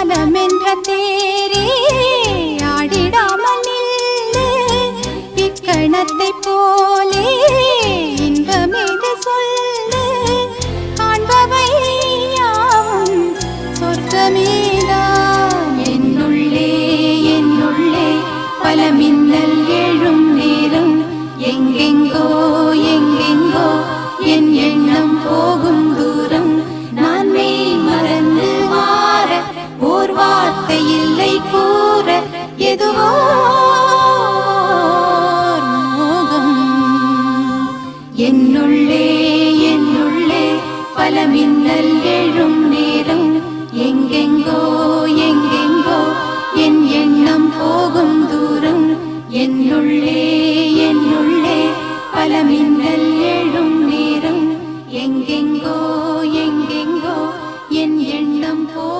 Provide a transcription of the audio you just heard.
மனமென்ற தேரே ஆடிடாமல் நில்லு இக்கணத்தை போலே இன்பமேது சொல்லு காண்பவை யாவும் சொர்க்கமேதான் என்னுள்ளே என்னுள்ளே பல மின்னல் எழும் நேரம் எங்கெங்கோ எங்கெங்கோ என் எண்ணம் போகும் தூரம் நான் மெய் மறந்து மாற ஓர் வார்த்தை இல்லை கூற எதுவோ மோகம் என்னுள்ளே என்னுள்ளே பல மின்னல் எழும் நேரம் எங்கெங்கோ எங்கெங்கோ என் எண்ணம் போகும் தூரம் என்னுள்ளே